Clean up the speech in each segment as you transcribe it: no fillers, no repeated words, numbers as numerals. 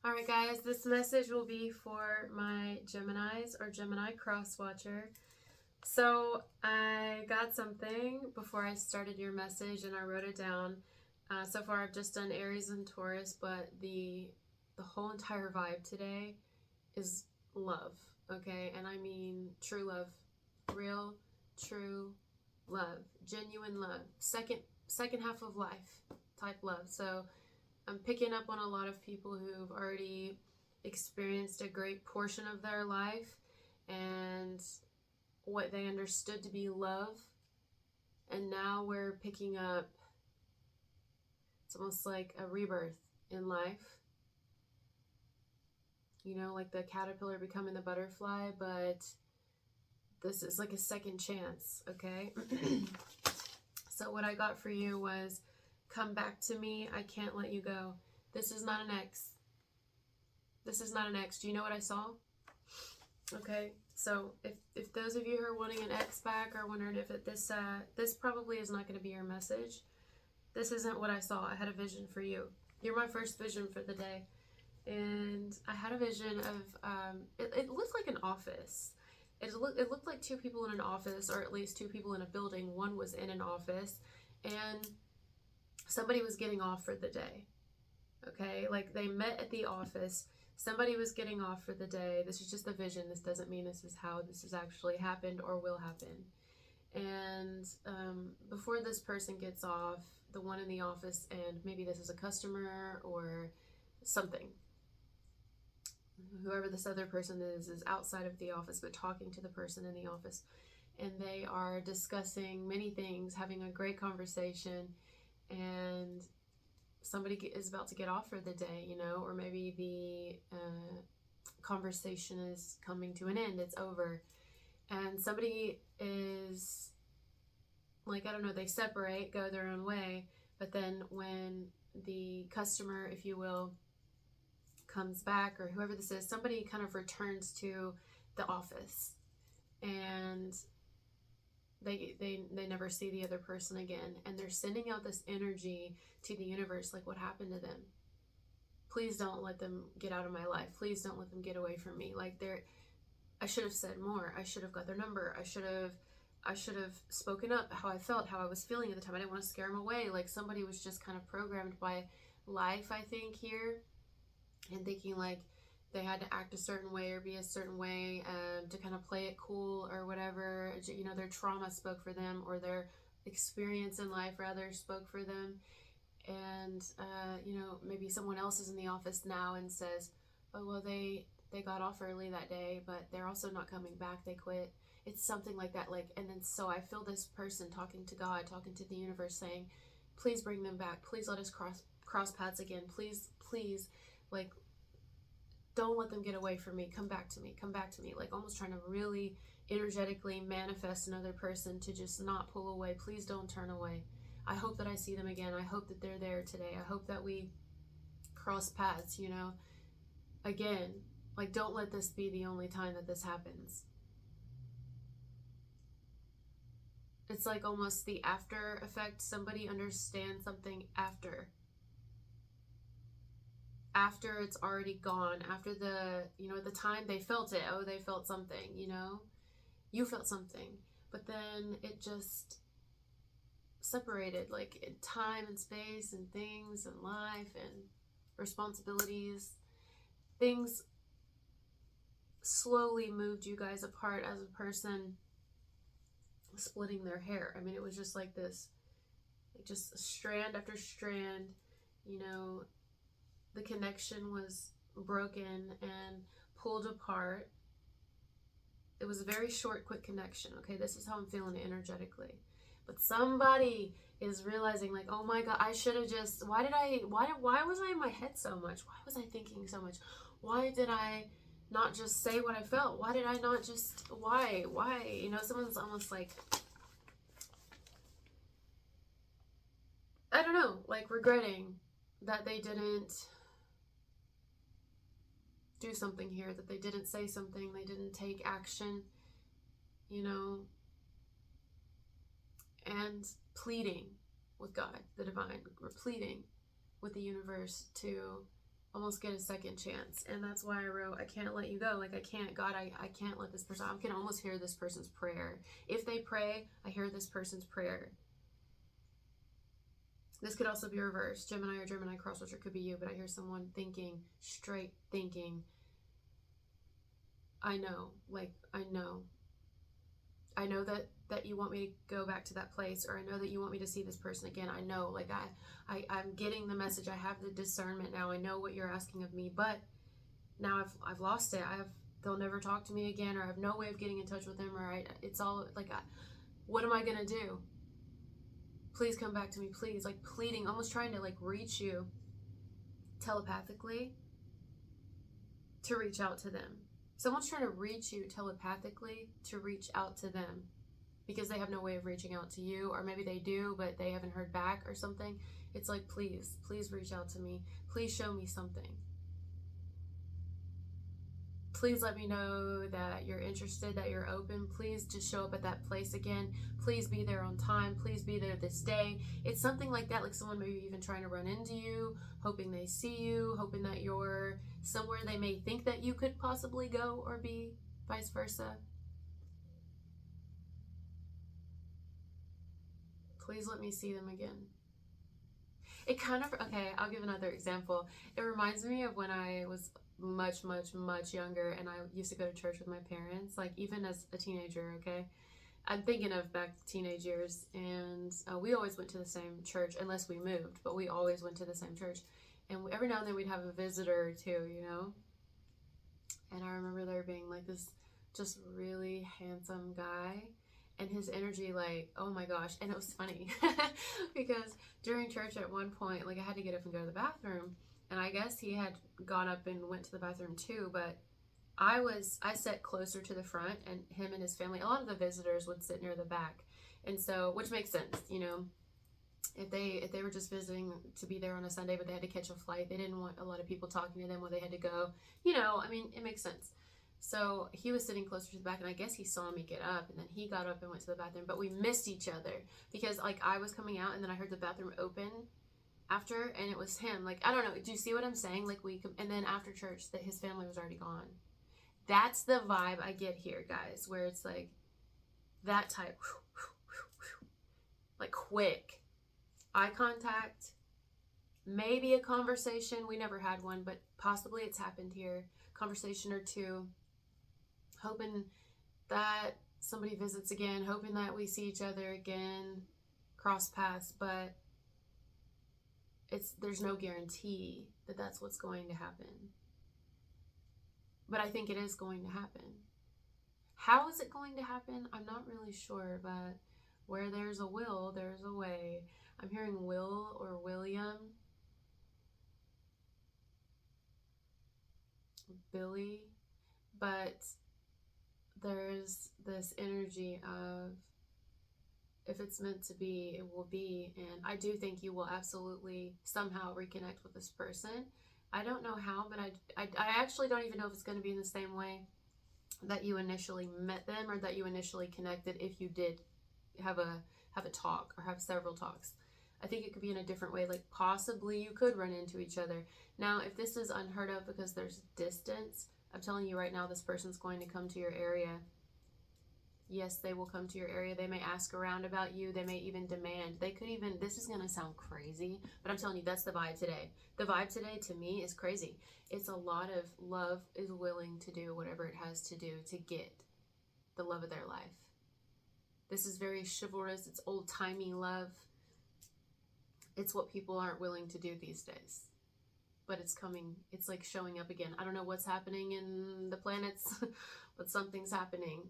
Alright guys, this message will be for my Geminis or Gemini cross-watcher. So I got something before I started your message and I wrote it down. So far I've just done Aries and Taurus, but the whole entire vibe today is love, okay? And I mean true love, real, true love, genuine love, second half of life type love. So I'm picking up on a lot of people who've already experienced a great portion of their life and what they understood to be love. And now we're picking up, it's almost like a rebirth in life. You know, like the caterpillar becoming the butterfly, but this is like a second chance, okay? So what I got for you was, come back to me, I can't let you go. This is not an ex. This is not an ex. Do you know what I saw? Okay, so if those of you who are wanting an ex back are wondering if this probably is not going to be your message. This isn't what I saw. I had a vision for you. You're my first vision for the day. And I had a vision of, it looked like an office. It looked like two people in an office, or at least two people in a building. One was in an office, and somebody was getting off for the day. Okay, like they met at the office. Somebody was getting off for the day. This is just a vision. This doesn't mean this is how this has actually happened or will happen. And before this person gets off, the one in the office, and maybe this is a customer or something, whoever this other person is outside of the office but talking to the person in the office, and they are discussing many things, having a great conversation, and somebody is about to get off for the day, you know, or maybe the conversation is coming to an end, it's over, and somebody is like, I don't know, they separate, go their own way, but then when the customer, if you will, comes back, or whoever this is, somebody kind of returns to the office, and they never see the other person again, and they're sending out this energy to the universe, like, what happened to them? Please don't let them get out of my life. Please don't let them get away from me. Like, I should have said more. I should have got their number. I should have spoken up how I felt, how I was feeling at the time. I didn't want to scare them away. Like, somebody was just kind of programmed by life, I think, here, and thinking like they had to act a certain way or be a certain way to kind of play it cool or whatever. You know, their trauma spoke for them, or their experience in life rather spoke for them. And you know, maybe someone else is in the office now and says, oh well, they got off early that day, but they're also not coming back, they quit. It's something like that. Like, and then so I feel this person talking to God, talking to the universe, saying, please bring them back, please let us cross paths again, please, like, don't let them get away from me, come back to me, come back to me. Like, almost trying to really energetically manifest another person to just not pull away. Please don't turn away. I hope that I see them again. I hope that they're there today. I hope that we cross paths, you know, again. Like, don't let this be the only time that this happens. It's like almost the after effect. Somebody understands something after it's already gone, after the, you know, at the time they felt it. Oh, they felt something, you know, you felt something, but then it just separated, like in time and space and things and life and responsibilities. Things slowly moved you guys apart as a person splitting their hair. I mean, it was just like this, like just strand after strand, you know, the connection was broken and pulled apart. It was a very short, quick connection, okay? This is how I'm feeling energetically. But somebody is realizing, like, oh my God, I should have just, why was I in my head so much? Why was I thinking so much? Why did I not just say what I felt? Why did I not just, why? You know, someone's almost like, I don't know, like regretting that they didn't do something here, that they didn't say something, they didn't take action, you know, and pleading with God, the divine, or pleading with the universe to almost get a second chance. And that's why I wrote, I can't let you go. Like, I can't, God, I can't let this person, I can almost hear this person's prayer. If they pray, I hear this person's prayer. This could also be reversed, Gemini or Gemini crosswatch, it could be you, but I hear someone thinking, straight thinking, I know, like, I know that you want me to go back to that place, or I know that you want me to see this person again. I know, like, I'm getting the message. I have the discernment now. I know what you're asking of me, but now I've lost it. They'll never talk to me again, or I have no way of getting in touch with them, or it's all like, what am I gonna do? Please come back to me, please. Like, pleading, almost trying to like reach you telepathically to reach out to them. Someone's trying to reach you telepathically to reach out to them because they have no way of reaching out to you, or maybe they do, but they haven't heard back or something. It's like, please reach out to me. Please show me something. Please let me know that you're interested, that you're open. Please just show up at that place again. Please be there on time. Please be there this day. It's something like that, like someone maybe even trying to run into you, hoping they see you, hoping that you're somewhere they may think that you could possibly go or be, vice versa. Please let me see them again. It kind of, okay, I'll give another example. It reminds me of when I was much younger and I used to go to church with my parents, like even as a teenager. Okay, I'm thinking of back to teenage years, and we always went to the same church unless we moved, but we always went to the same church, and every now and then we'd have a visitor or two, you know. And I remember there being like this just really handsome guy, and his energy, like, oh my gosh. And it was funny because during church at one point, like, I had to get up and go to the bathroom, and I guess he had gone up and went to the bathroom too, but I sat closer to the front, and him and his family, a lot of the visitors would sit near the back. And so, which makes sense, you know, if they were just visiting to be there on a Sunday, but they had to catch a flight, they didn't want a lot of people talking to them while they had to go, you know, I mean, it makes sense. So he was sitting closer to the back, and I guess he saw me get up, and then he got up and went to the bathroom, but we missed each other because, like, I was coming out, and then I heard the bathroom open after, and it was him. Like, I don't know, do you see what I'm saying? Like, and then after church, that his family was already gone. That's the vibe I get here, guys, where it's like that type, like, quick eye contact, maybe a conversation. We never had one, but possibly it's happened here. Conversation or two, hoping that somebody visits again, hoping that we see each other again, cross paths, but there's no guarantee that that's what's going to happen. But I think it is going to happen. How is it going to happen? I'm not really sure, but where there's a will, there's a way. I'm hearing Will or William, Billy, but there's this energy of, if it's meant to be, it will be. And I do think you will absolutely somehow reconnect with this person. I don't know how, but I actually don't even know if it's going to be in the same way that you initially met them, or that you initially connected, if you did have a talk or have several talks. I think it could be in a different way. Like, possibly you could run into each other. Now, if this is unheard of because there's distance, I'm telling you right now, this person's going to come to your area. Yes, they will come to your area. They may ask around about you. They may even demand. They could even, this is going to sound crazy, but I'm telling you, that's the vibe today. The vibe today to me is crazy. It's a lot of love is willing to do whatever it has to do to get the love of their life. This is very chivalrous. It's old-timey love. It's what people aren't willing to do these days. But it's coming. It's like showing up again. I don't know what's happening in the planets, but something's happening.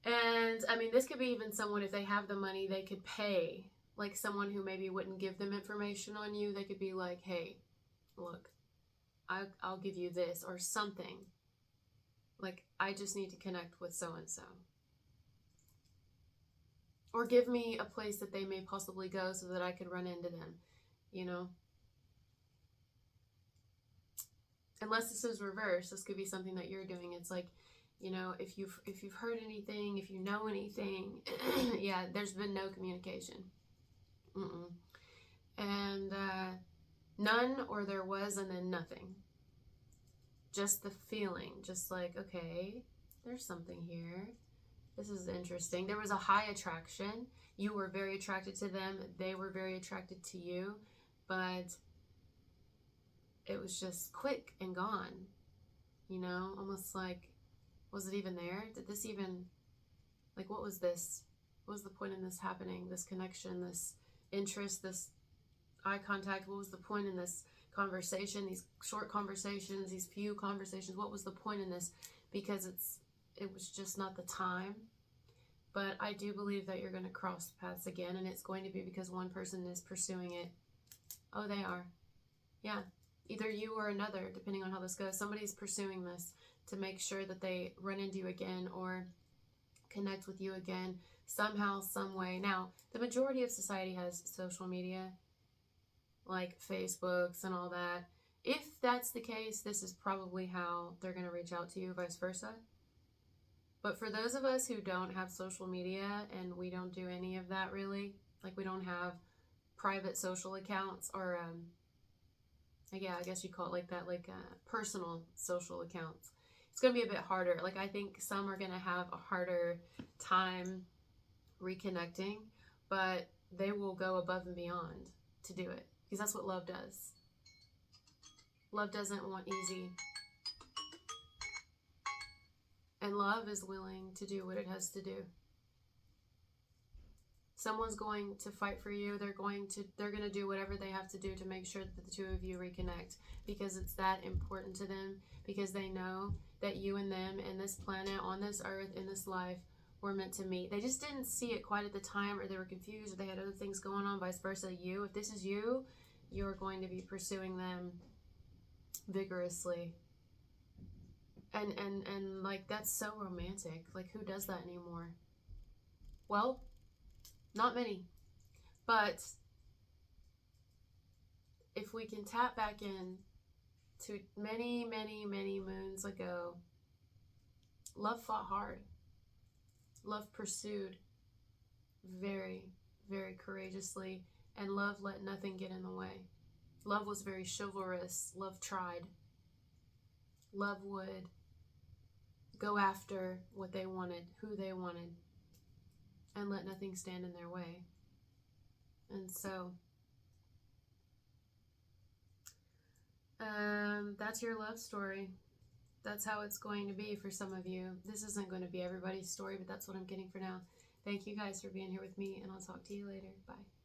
And I mean, this could be even someone, if they have the money, they could pay, like, someone who maybe wouldn't give them information on you. They could be like, hey, look, I'll give you this or something. Like, I just need to connect with so-and-so. Or give me a place that they may possibly go so that I could run into them, you know? Unless this is reversed, this could be something that you're doing. It's like, you know, if you've heard anything, if you know anything, yeah, there's been no communication. And none, or there was and then nothing. Just the feeling, just like, okay, there's something here. This is interesting. There was a high attraction. You were very attracted to them. They were very attracted to you. But it was just quick and gone. You know, almost like, was it even there? Did this even, like, what was this? What was the point in this happening? This connection, this interest, this eye contact? What was the point in this conversation, these short conversations, these few conversations? What was the point in this? Because it was just not the time. But I do believe that you're going to cross paths again, and it's going to be because one person is pursuing it. Oh, they are. Yeah. Either you or another, depending on how this goes. Somebody's pursuing this to make sure that they run into you again or connect with you again somehow, some way. Now, the majority of society has social media, like Facebooks and all that. If that's the case, this is probably how they're going to reach out to you, vice versa. But for those of us who don't have social media and we don't do any of that really, like we don't have private social accounts or, yeah, I guess you call it like that, like personal social accounts, it's going to be a bit harder. Like I think some are going to have a harder time reconnecting, but they will go above and beyond to do it because that's what love does. Love doesn't want easy. And love is willing to do what it has to do. Someone's going to fight for you. They're going to do whatever they have to do to make sure that the two of you reconnect because it's that important to them, because they know that you and them and this planet, on this earth, in this life, were meant to meet. They just didn't see it quite at the time, or they were confused, or they had other things going on, vice versa. You, if this is you, you're going to be pursuing them vigorously. And like, that's so romantic. Like, who does that anymore? Well, not many. But if we can tap back in to many, many, many moons ago, love fought hard. Love pursued very, very courageously, and love let nothing get in the way. Love was very chivalrous. Love tried. Love would go after what they wanted, who they wanted, and let nothing stand in their way. And so, that's your love story. That's how it's going to be for some of you. This isn't going to be everybody's story, but that's what I'm getting for now. Thank you guys for being here with me, and I'll talk to you later. Bye.